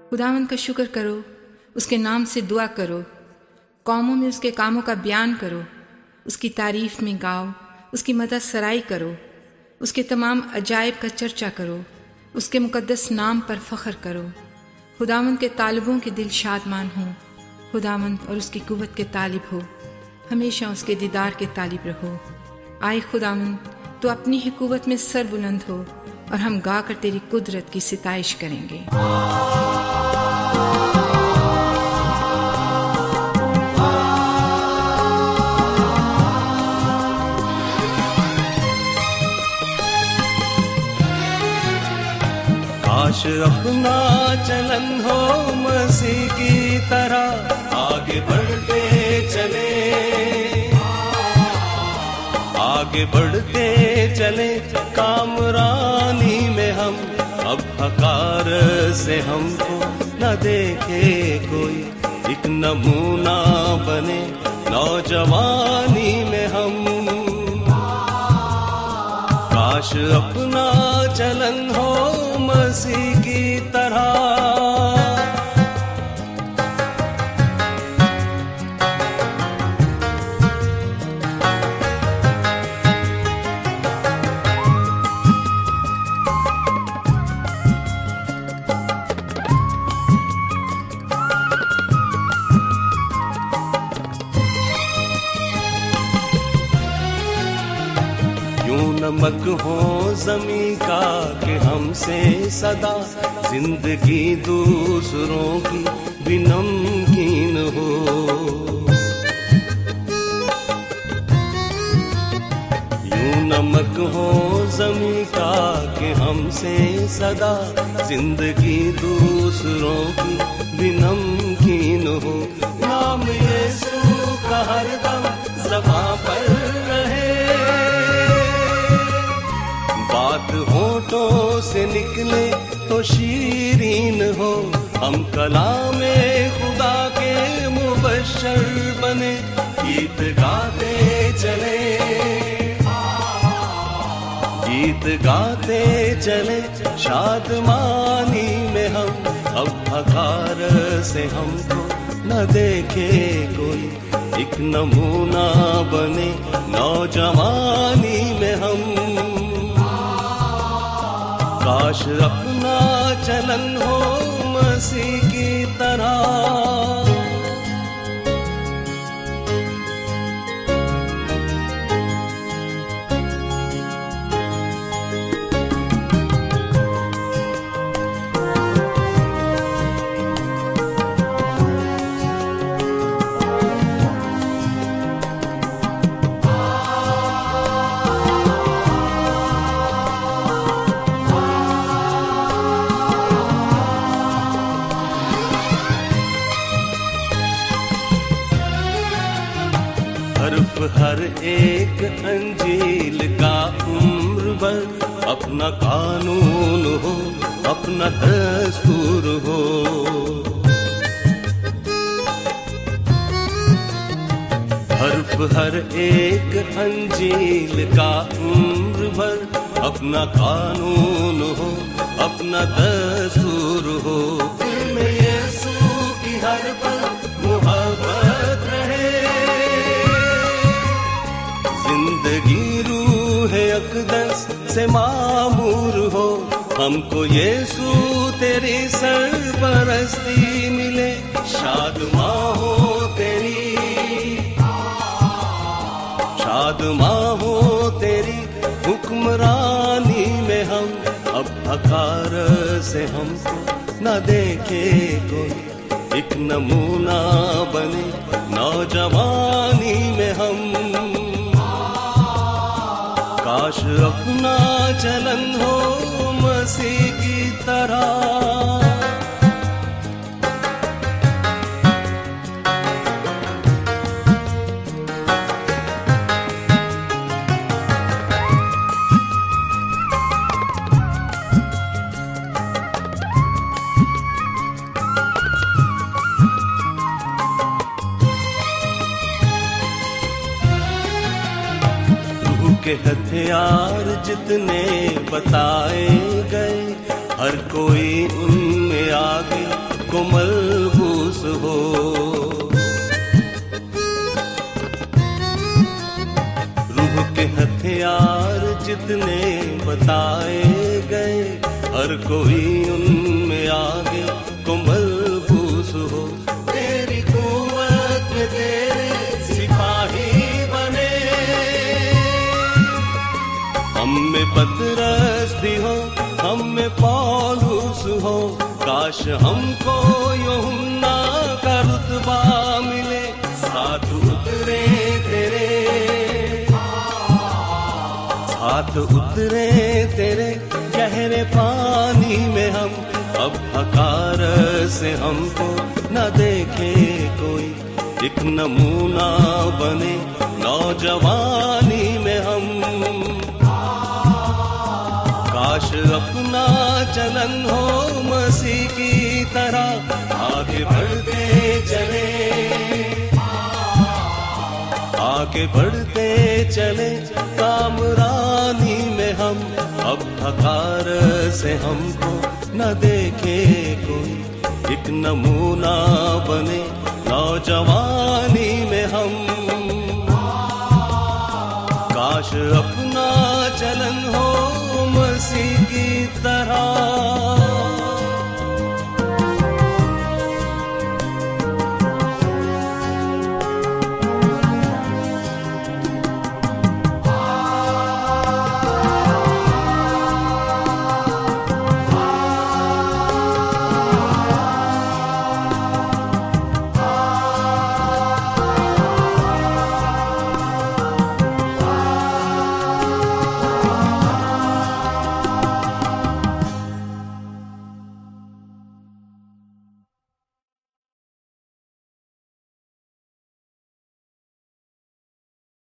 खुदावंद का शुक्र करो, उसके नाम से दुआ करो, कौमों में उसके कामों का बयान करो, उसकी तारीफ में गाओ, उसकी मदद सराई करो, उसके तमाम अजायब का चर्चा करो, उसके मुकद्दस नाम पर फ़ख्र करो। खुदावंद के तालिबों के दिल शादमान हो, खुदावंद और उसकी कुव्वत के तालिब हो, हमेशा उसके दीदार के तालिब रहो। आए खुदावंद, तो अपनी ही कुव्वत में सर बुलंद हो और हम गाकर तेरी कुदरत की सिताइश करेंगे। काश अपना चलन हो मसीह की तरह, आगे बढ़ते चले, आगे बढ़ते चले कामरानी में हम। अब हकार से हमको न देखे कोई, एक नमूना बने नौजवानी में हम। काश अपना चलन हो मसीह की तरह, नमक हो ज़मीं का कि हमसे सदा जिंदगी दूसरों की भी नमकीन हो। यूं नमक हो ज़मीं का कि हमसे सदा जिंदगी दूसरों की भी नमकीन हो। नाम यीशु का हरदम ज़बां पर रहे, बात होठों से निकले तो शीरीन हो। हम कलामे खुदा के मुबश्शर बने, गीत गाते चले, गीत गाते चले शादमानी में हम। अब हकार से हमको न देखे कोई, एक नमूना बने नौजवानी में हम। काश अपना चलन हो मसीह की तरह, हर एक अंजील का उम्र भर अपना कानून हो, अपना दस्तूर हो। हर एक अंजील का उम्र भर अपना कानून हो, अपना दस्तूर हो। दिल में यीशु की हर पल मोहब्बत रहे, जिंदगी रूह अक़दस से मामूर हो। हमको यीशु तेरी सरपरस्ती मिले, शादमां हो तेरी, शादमां हो तेरी हुक्मरानी में हम। अब हकार से हमको न देखे कोई, एक नमूना बने नौजवानी में हम। काश अपना चलन हो मसीह की तरह, के हथियार जितने बताए गए, हर कोई उनमें आगे को मलबूस हो। रूह के हथियार जितने बताए गए, हर कोई उनमें आगे को मलबूस हो। तेरी कुव्वत में तेरे सिपाही बने, हम में पतरस भी हो, हम में पौलुस हो। काश हमको यूहन्ना का रुतबा मिले, साथ उतरे तेरे, साथ उतरे तेरे गहरे पानी में हम। अब हकार से हमको न देखे कोई, एक नमूना बने नौजवानी में हम। काश अपना चलन हो मसीह की तरह, आगे बढ़ते चले, आगे बढ़ते चले कामरानी में हम। अब हकार से हमको न देखे कोई, एक नमूना बने